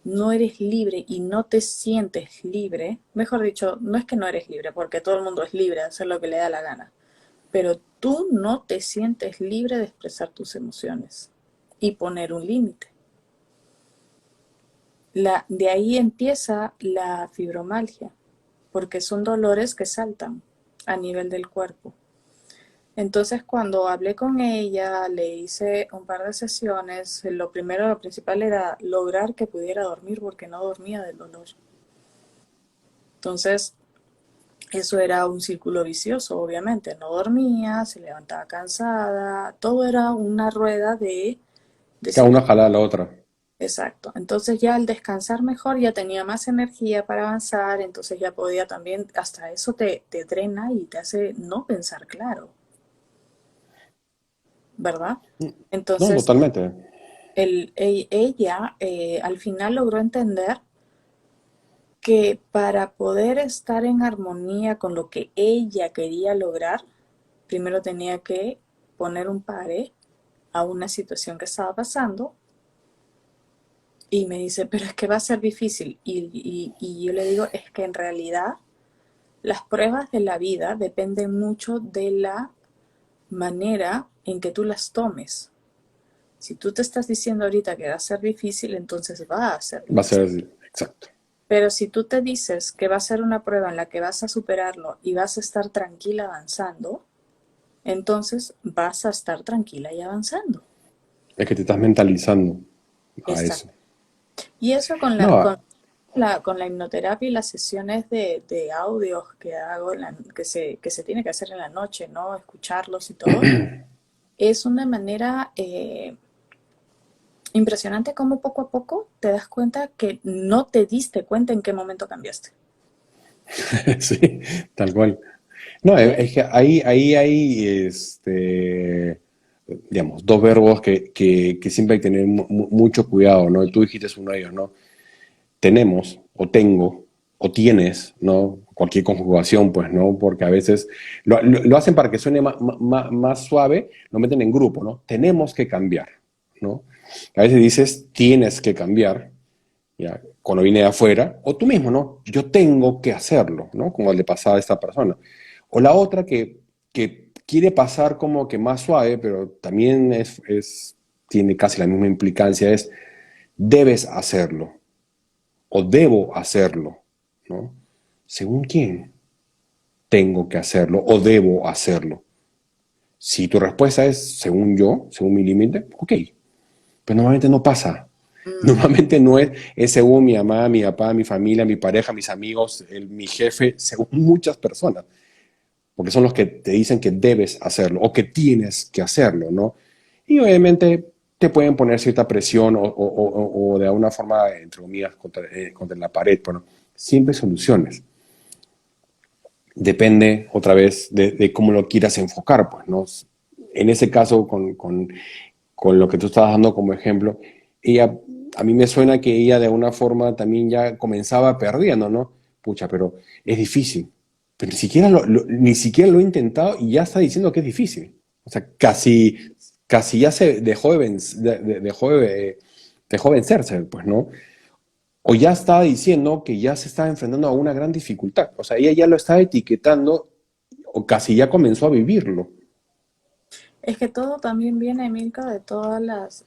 no eres libre y no te sientes libre. Mejor dicho, no es que no eres libre, porque todo el mundo es libre de hacer lo que le da la gana, pero tú no te sientes libre de expresar tus emociones y poner un límite. De ahí empieza la fibromialgia, porque son dolores que saltan a nivel del cuerpo. Entonces, cuando hablé con ella, le hice un par de sesiones. Lo primero, lo principal era lograr que pudiera dormir porque no dormía del dolor. Entonces, eso era un círculo vicioso, obviamente. No dormía, se levantaba cansada, todo era una rueda de Cada una círculo. jala a la otra. Exacto. Entonces ya al descansar mejor ya tenía más energía para avanzar, entonces ya podía también, hasta eso te drena y te hace no pensar claro, ¿verdad? No, Entonces totalmente. ella al final logró entender que para poder estar en armonía con lo que ella quería lograr, primero tenía que poner un pare a una situación que estaba pasando. Y me dice, pero es que va a ser difícil. Y yo le digo, es que en realidad las pruebas de la vida dependen mucho de la manera en que tú las tomes. Si tú te estás diciendo ahorita que va a ser difícil, entonces va a ser Va a ser difícil. así. Exacto. Pero si tú te dices que va a ser una prueba en la que vas a superarlo y vas a estar tranquila avanzando, entonces vas a estar tranquila y avanzando. Es que te estás mentalizando a Exacto. eso. Y eso No, con la hipnoterapia y las sesiones de audios que hago, que se tiene que hacer en la noche, ¿no? Escucharlos y todo, es una manera impresionante como poco a poco te das cuenta que no te diste cuenta en qué momento cambiaste. sí, tal cual. No, ¿Ves? es que ahí hay, este, digamos, dos verbos que siempre hay que tener mucho cuidado, ¿no? Y tú dijiste uno de ellos, ¿no? Tenemos, o tengo, o tienes, ¿no? Cualquier conjugación, pues, ¿no? Porque a veces lo hacen para que suene más suave, lo meten en grupo, ¿no? Tenemos que cambiar, ¿no? A veces dices, tienes que cambiar, ¿ya? Cuando viene de afuera, o tú mismo, ¿no? Yo tengo que hacerlo, ¿no? Como le pasaba a esta persona. O la otra que quiere pasar como que más suave, pero también tiene casi la misma implicancia, es debes hacerlo o debo hacerlo, ¿no? ¿Según quién tengo que hacerlo o debo hacerlo? Si tu respuesta es según yo, según mi límite, ok, pero normalmente no pasa. Mm, Normalmente no es según mi mamá, mi papá, mi familia, mi pareja, mis amigos, mi jefe, según muchas personas, porque son los que te dicen que debes hacerlo o que tienes que hacerlo, ¿no? Y obviamente te pueden poner cierta presión o de alguna forma, entre comillas, contra la pared, pero siempre hay soluciones. Depende otra vez de cómo lo quieras enfocar, pues, ¿no? En ese caso, con lo que tú estabas dando como ejemplo, ella, a mí me suena que ella de alguna forma también ya comenzaba perdiendo, ¿no? Pucha, pero es difícil. Pero ni siquiera lo he intentado y ya está diciendo que es difícil. O sea, casi ya se dejó vencerse, pues, ¿no? O ya estaba diciendo que ya se estaba enfrentando a una gran dificultad. O sea, ella ya lo estaba etiquetando o casi ya comenzó a vivirlo. Es que todo también viene, Milka, de todas las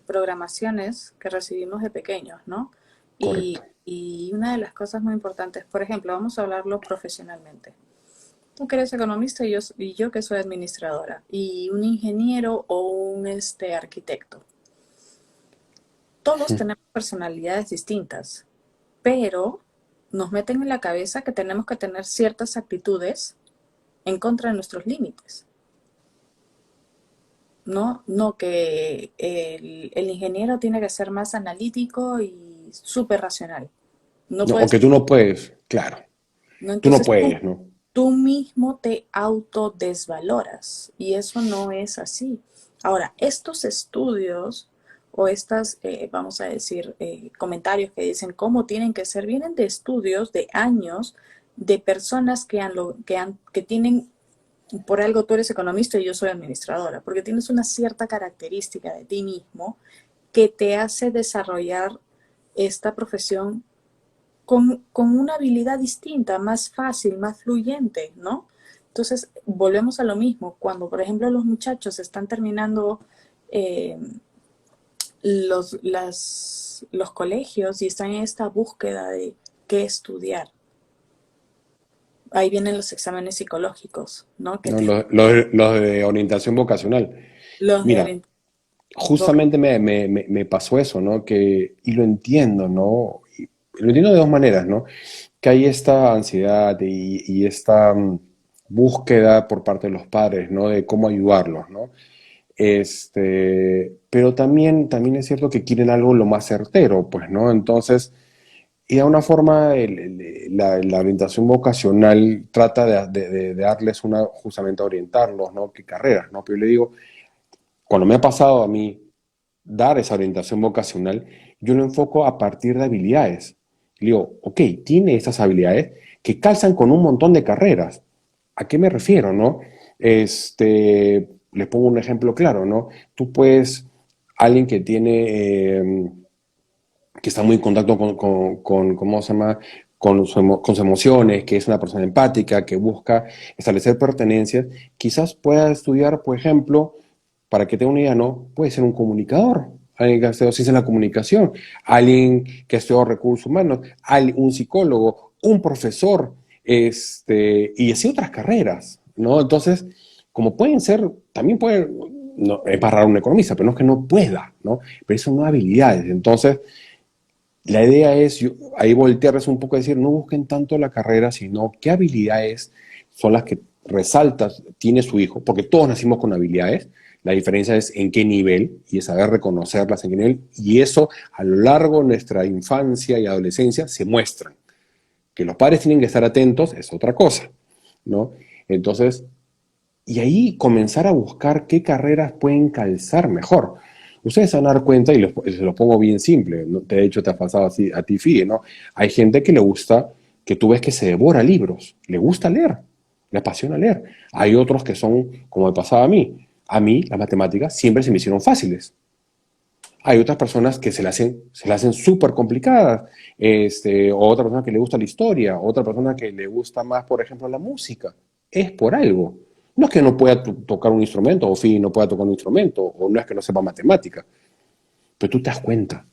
programaciones que recibimos de pequeños, ¿no? Correcto. Y una de las cosas muy importantes, por ejemplo, vamos a hablarlo profesionalmente. Tú que eres economista y yo que soy administradora, y un ingeniero o un arquitecto. Todos tenemos personalidades distintas, pero nos meten en la cabeza que tenemos que tener ciertas actitudes en contra de nuestros límites. No, no que el ingeniero tiene que ser más analítico y súper racional. No No, o puedes, que tú no puedes, claro, no, tú no entonces puedes, ¿no? tú mismo te autodesvaloras y eso no es así. Ahora, estos estudios o estas, vamos a decir, comentarios que dicen cómo tienen que ser, vienen de estudios de años de personas que tienen, por algo tú eres economista y yo soy administradora, porque tienes una cierta característica de ti mismo que te hace desarrollar esta profesión con una habilidad distinta, más fácil, más fluyente, ¿no? Entonces, volvemos a lo mismo. Cuando, por ejemplo, los muchachos están terminando eh, los colegios y están en esta búsqueda de qué estudiar, ahí vienen los exámenes psicológicos, ¿no? Que ¿No? te, Los de orientación vocacional. los de Mira, justamente me pasó eso, ¿no? Y lo entiendo, ¿no? Y lo entiendo de dos maneras, ¿no? Que hay esta ansiedad y esta búsqueda por parte de los padres, ¿no? De cómo ayudarlos, ¿no? Pero también es cierto que quieren algo lo más certero, pues, ¿no? Entonces, y de una forma, la orientación vocacional trata de darles justamente orientarlos, ¿no? ¿Qué carreras, ¿no? Pero yo le digo, cuando me ha pasado a mí dar esa orientación vocacional, yo lo enfoco a partir de habilidades. Le digo, ok, tiene estas habilidades que calzan con un montón de carreras. ¿A qué me refiero, no? Les pongo un ejemplo claro, ¿no? Tú puedes, alguien que que está muy en contacto ¿cómo se llama? Con sus emociones, que es una persona empática, que busca establecer pertenencias, quizás pueda estudiar, por ejemplo, para que tenga una idea, ¿no? Puede ser un comunicador, alguien que ha estudiado ciencia en la comunicación, alguien que ha estudiado recursos humanos, un psicólogo, un profesor, y así otras carreras, ¿no? Entonces, como pueden ser, también pueden, no, es más raro un economista, pero no es que no pueda, ¿no? Pero son no habilidades. Entonces, la idea es ahí voltearles un poco y decir, no busquen tanto la carrera, sino qué habilidades son las que resaltas, tiene su hijo, porque todos nacimos con habilidades, la diferencia es en qué nivel y es saber reconocerlas en qué nivel, y eso a lo largo de nuestra infancia y adolescencia se muestran. Que los padres tienen que estar atentos es otra cosa, ¿no? Entonces, y ahí comenzar a buscar qué carreras pueden calzar mejor. Ustedes se van a dar cuenta, y se lo pongo bien simple, ¿no? De hecho te ha pasado así a ti, Fide, ¿no? Hay gente que le gusta, que tú ves que se devora libros, le gusta leer, le apasiona leer. Hay otros que son, como me pasaba a mí las matemáticas siempre se me hicieron fáciles. Hay otras personas que se le hacen súper complicadas, o otra persona que le gusta la historia, otra persona que le gusta más, por ejemplo, la música. Es por algo. No es que no pueda tocar un instrumento, o Fidi no pueda tocar un instrumento, o no es que no sepa matemática, pero tú te das cuenta. Claro.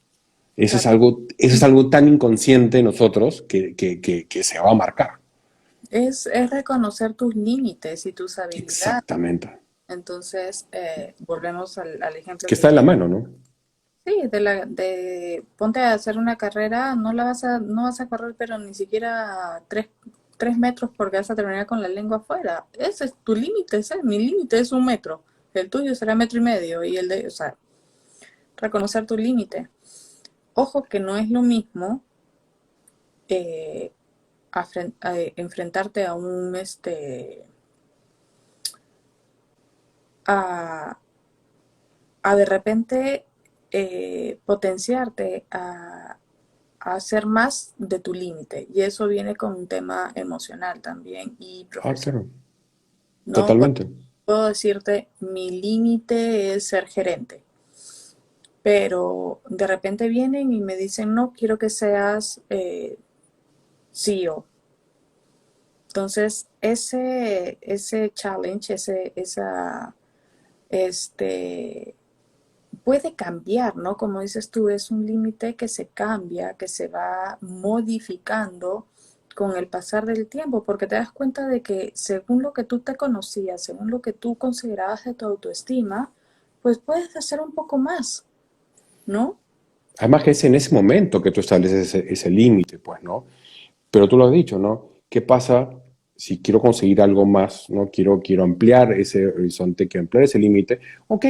Eso es algo tan inconsciente en nosotros que se va a marcar. Es reconocer tus límites y tus habilidades. Exactamente. Entonces, volvemos al ejemplo Que que está en la mano, ¿no? sí, de ponte a hacer una carrera, no vas a correr, pero ni siquiera 3 metros porque vas a terminar con la lengua afuera. Ese es tu límite, mi límite es 1 metro. El tuyo será 1,5 metros y o sea, reconocer tu límite. Ojo que no es lo mismo eh, enfrentarte a a, a de repente potenciarte a hacer más de tu límite. Y eso viene con un tema emocional también y Ah, profesional. claro. No Totalmente. puedo decirte, mi límite es ser gerente, pero de repente vienen y me dicen, no, quiero que seas CEO. Entonces, ese challenge, este, puede cambiar, ¿no? Como dices tú, es un límite que se cambia, que se va modificando con el pasar del tiempo, porque te das cuenta de que según lo que tú te conocías, según lo que tú considerabas de tu autoestima, pues puedes hacer un poco más, ¿no? Además que es en ese momento que tú estableces ese límite, pues, ¿no? Pero tú lo has dicho, ¿no? ¿Qué pasa si quiero conseguir algo más, ¿no? Quiero ampliar ese horizonte, quiero ampliar ese límite. Ok,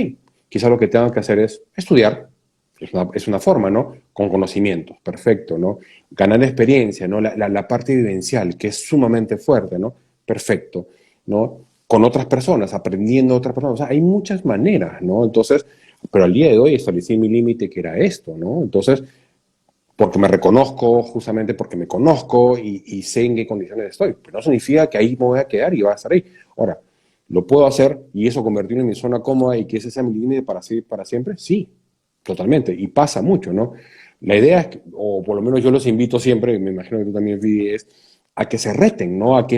quizá lo que tengo que hacer es estudiar. Es una forma, ¿no? Con conocimientos, perfecto, ¿no? Ganar experiencia, ¿no? La parte vivencial, que es sumamente fuerte, ¿no? Perfecto, ¿no? Con otras personas, aprendiendo de otras personas. O sea, hay muchas maneras, ¿no? Entonces, pero al día de hoy establecí mi límite que era esto, ¿no? Entonces, porque me reconozco, justamente porque me conozco y sé en qué condiciones estoy. Pero no significa que ahí me voy a quedar y va a estar ahí. Ahora, ¿lo puedo hacer y eso convertirlo en mi zona cómoda y que ese sea mi límite para siempre? Sí, totalmente. Y pasa mucho, ¿no? La idea es, o por lo menos yo los invito siempre, y me imagino que tú también, Vidi, es a que se reten, ¿no? A que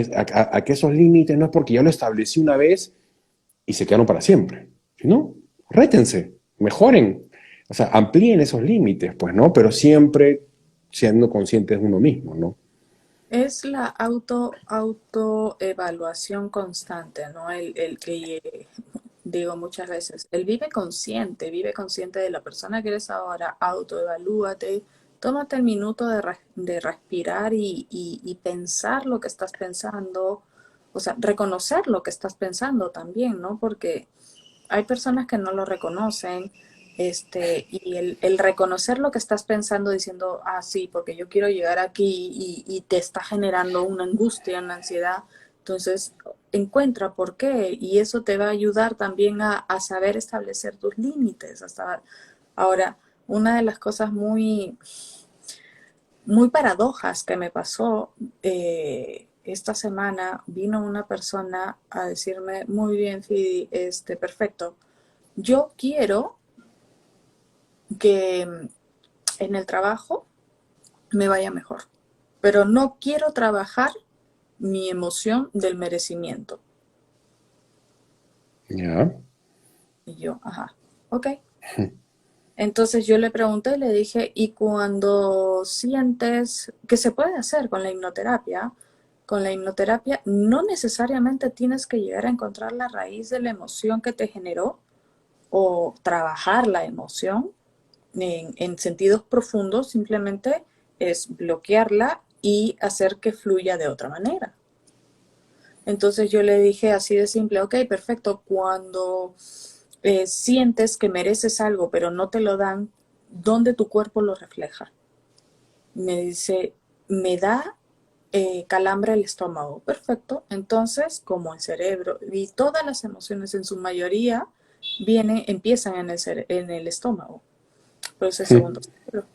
esos límites no es porque ya lo establecí una vez y se quedaron para siempre. ¿No? Rétense, mejoren, o sea, amplíen esos límites, pues, ¿no? Pero siempre siendo conscientes de uno mismo, ¿no? Es la autoevaluación constante, ¿no? El que digo muchas veces, él vive consciente de la persona que eres ahora, autoevalúate, tómate el minuto de respirar y pensar lo que estás pensando, o sea, reconocer lo que estás pensando también, ¿no? Porque hay personas que no lo reconocen, y el reconocer lo que estás pensando diciendo, ah, sí, porque yo quiero llegar aquí y te está generando una angustia, una ansiedad, entonces encuentra por qué y eso te va a ayudar también a saber establecer tus límites. Ahora, una de las cosas muy paradojas que me pasó esta semana, vino una persona a decirme, muy bien, Fidi, perfecto, yo quiero que en el trabajo me vaya mejor, pero no quiero trabajar mi emoción del merecimiento. Ya, Y yo, ajá, ok. Entonces yo le pregunté, le dije, ¿y cuando sientes que se puede hacer con la hipnoterapia? Con la hipnoterapia no necesariamente tienes que llegar a encontrar la raíz de la emoción que te generó o trabajar la emoción en sentidos profundos, simplemente es bloquearla y hacer que fluya de otra manera. Entonces yo le dije así de simple, ok, perfecto, cuando sientes que mereces algo pero no te lo dan, ¿dónde tu cuerpo lo refleja? Me dice, me da calambra el estómago. Perfecto. Entonces, como el cerebro y todas las emociones en su mayoría empiezan en el estómago, por ese segundo cerebro.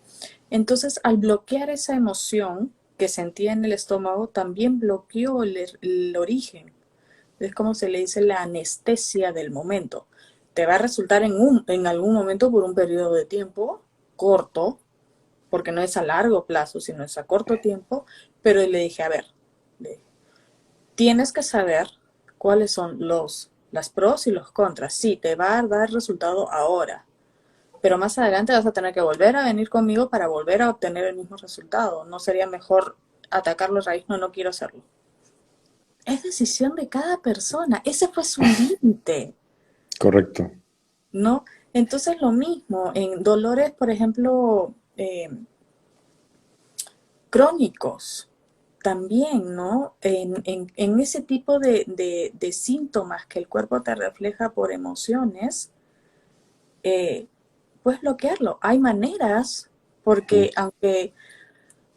Entonces, al bloquear esa emoción que sentía en el estómago, también bloqueó el origen. Es como se le dice la anestesia del momento. Te va a resultar en algún momento por un periodo de tiempo corto, porque no es a largo plazo, sino es a corto tiempo, pero le dije, a ver, tienes que saber cuáles son las pros y los contras. Sí, te va a dar resultado ahora, pero más adelante vas a tener que volver a venir conmigo para volver a obtener el mismo resultado. ¿No sería mejor atacarlo a raíz? No, no quiero hacerlo. Es decisión de cada persona. Ese fue su límite, Correcto. ¿no? Entonces lo mismo, en dolores, por ejemplo, crónicos, también, ¿no? En ese tipo de síntomas que el cuerpo te refleja por emociones, puedes bloquearlo. Hay maneras, Mm. porque aunque,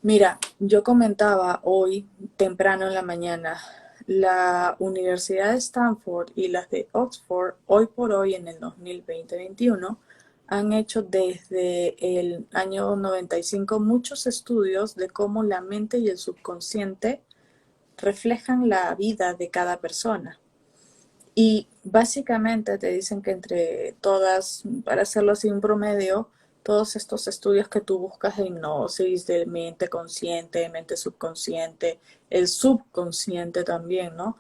mira, yo comentaba hoy temprano en la mañana, la Universidad de Stanford y las de Oxford, hoy por hoy en el 2020-21, han hecho desde el año 95 muchos estudios de cómo la mente y el subconsciente reflejan la vida de cada persona. Y básicamente te dicen que entre todas, para hacerlo así un promedio, todos estos estudios que tú buscas de hipnosis, de mente consciente, mente subconsciente, el subconsciente también, ¿no?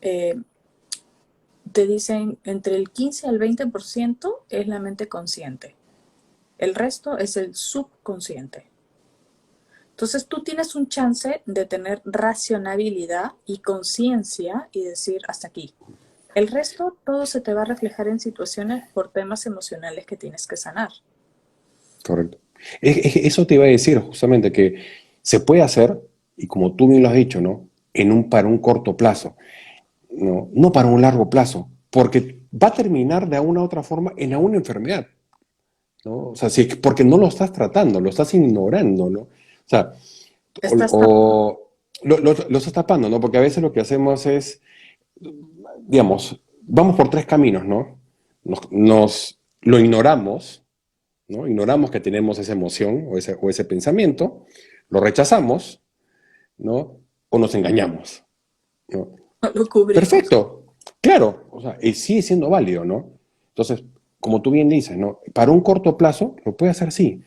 Eh, Te dicen entre el 15 al 20% es la mente consciente. El resto es el subconsciente. Entonces tú tienes un chance de tener racionalidad y conciencia y decir hasta aquí. El resto todo se te va a reflejar en situaciones por temas emocionales que tienes que sanar. Correcto. Eso te iba a decir justamente que se puede hacer, y como tú bien lo has dicho, ¿no? Para un corto plazo, ¿no? No para un largo plazo, porque va a terminar de alguna u otra forma en alguna enfermedad, ¿no? O sea, porque no lo estás tratando, lo estás ignorando, ¿no? O sea, Estás lo estás tapando, ¿no? Porque a veces lo que hacemos es, digamos, vamos por tres caminos, ¿no? Lo ignoramos, ¿no? Ignoramos que tenemos esa emoción o ese pensamiento, lo rechazamos, ¿no? O nos engañamos, ¿no? lo cubrimos. Perfecto, claro, o sea, sigue siendo válido, ¿no? Entonces, como tú bien dices, ¿no? Para un corto plazo lo puede hacer sí,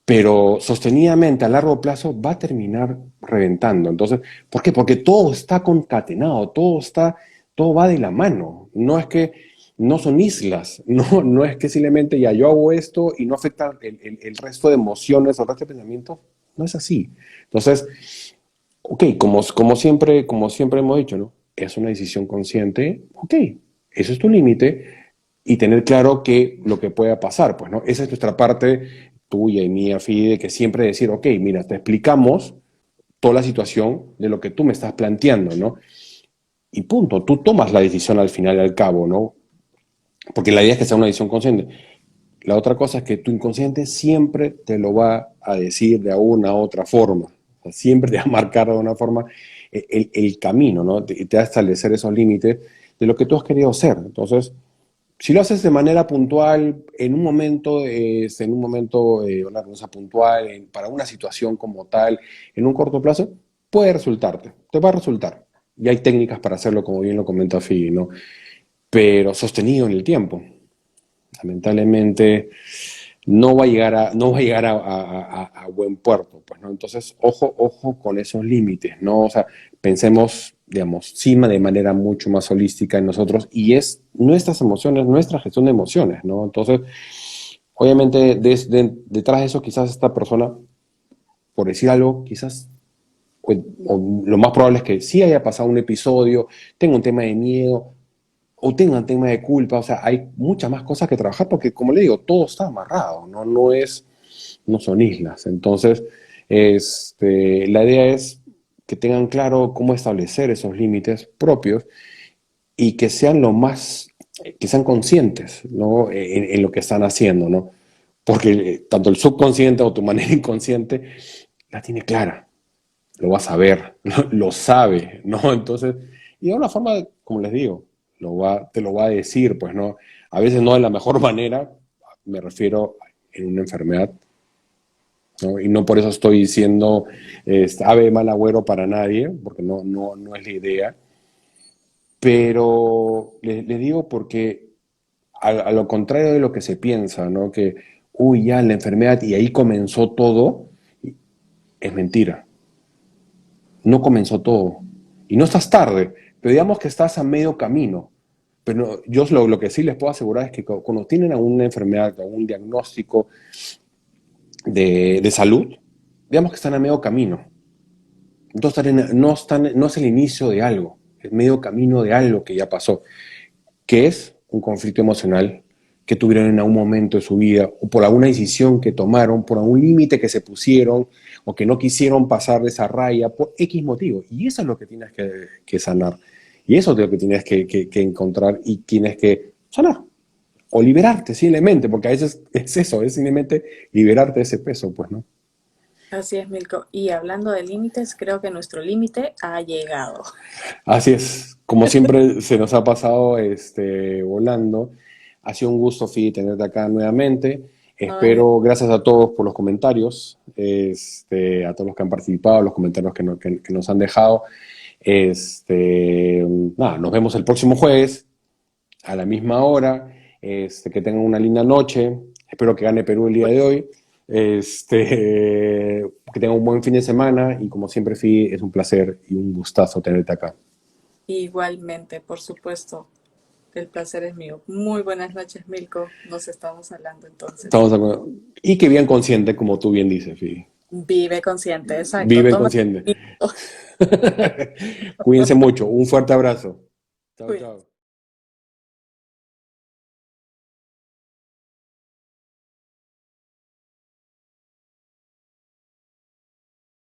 pero sostenidamente a largo plazo va a terminar reventando. Entonces, ¿por qué? Porque todo está concatenado, todo va de la mano. No es que no son islas, no es que simplemente ya yo hago esto y no afecta el resto de emociones o el resto de pensamientos. No es así. Entonces, ok, como siempre hemos dicho, ¿no? Es una decisión consciente, ok, eso es tu límite, y tener claro que lo que pueda pasar, pues, ¿no? Esa es nuestra parte, tuya y mía, Fide, que siempre decir, ok, mira, te explicamos toda la situación de lo que tú me estás planteando, ¿no? Y punto, tú tomas la decisión al final y al cabo, ¿no? Porque la idea es que sea una decisión consciente. La otra cosa es que tu inconsciente siempre te lo va a decir de una u otra forma. O sea, siempre te va a marcar de una forma el camino, ¿no? Te va a establecer esos límites de lo que tú has querido hacer. Entonces, si lo haces de manera puntual, en un momento, una cosa puntual, para una situación como tal, en un corto plazo, puede resultarte, te va a resultar. Y hay técnicas para hacerlo, como bien lo comenta Figi, ¿no? Pero sostenido en el tiempo. Lamentablemente no va a llegar a buen puerto, pues, ¿no? Entonces, ojo con esos límites, ¿no? O sea, pensemos, digamos, sí, de manera mucho más holística en nosotros y es nuestras emociones, nuestra gestión de emociones, ¿no? Entonces, obviamente, detrás de eso, quizás esta persona, por decir algo, quizás o lo más probable es que sí haya pasado un episodio, tenga un tema de miedo, o tenga un tema de culpa, o sea, hay muchas más cosas que trabajar porque, como le digo, todo está amarrado, no son islas. Entonces, la idea es que tengan claro cómo establecer esos límites propios y que sean que sean conscientes, ¿no? En lo que están haciendo, ¿no? Porque tanto el subconsciente o tu manera inconsciente la tiene clara, lo va a saber, lo sabe, ¿no? Entonces, y de una forma, como les digo, te lo va a decir, pues, ¿no? A veces no de la mejor manera, me refiero en una enfermedad, ¿no? Y no por eso estoy diciendo ave mal agüero para nadie, porque no es la idea, pero les digo porque a lo contrario de lo que se piensa, ¿no? Que, uy, ya la enfermedad y ahí comenzó todo, es mentira. No comenzó todo. Y no estás tarde, pero digamos que estás a medio camino. Pero yo lo que sí les puedo asegurar es que cuando tienen alguna enfermedad, algún diagnóstico de salud, digamos que están a medio camino. No es el inicio de algo, es medio camino de algo que ya pasó, que es un conflicto emocional que tuvieron en algún momento de su vida, o por alguna decisión que tomaron, por algún límite que se pusieron, o que no quisieron pasar de esa raya, por X motivo. Y eso es lo que tienes que sanar. Y eso es lo que tienes que encontrar y tienes que sanar. O liberarte simplemente, porque a veces es eso, es simplemente liberarte de ese peso, pues, ¿no? Así es, Milko. Y hablando de límites, creo que nuestro límite ha llegado. Así es, como siempre se nos ha pasado volando. Ha sido un gusto, Fi, tenerte acá nuevamente. Ay, Espero, gracias a todos por los comentarios, a todos los que han participado, los comentarios que nos han dejado. Nada, nos vemos el próximo jueves a la misma hora. Que tengan una linda noche. Espero que gane Perú el día de hoy. Que tengan un buen fin de semana y como siempre, Fi, es un placer y un gustazo tenerte acá. igualmente, por supuesto. El placer es mío. Muy buenas noches, Milko. Nos estamos hablando entonces. Y que bien consciente, como tú bien dices, Fi. Vive consciente, exacto. Vive Toma. consciente. Cuídense mucho. Un fuerte abrazo. Chao, Cuídate. chao.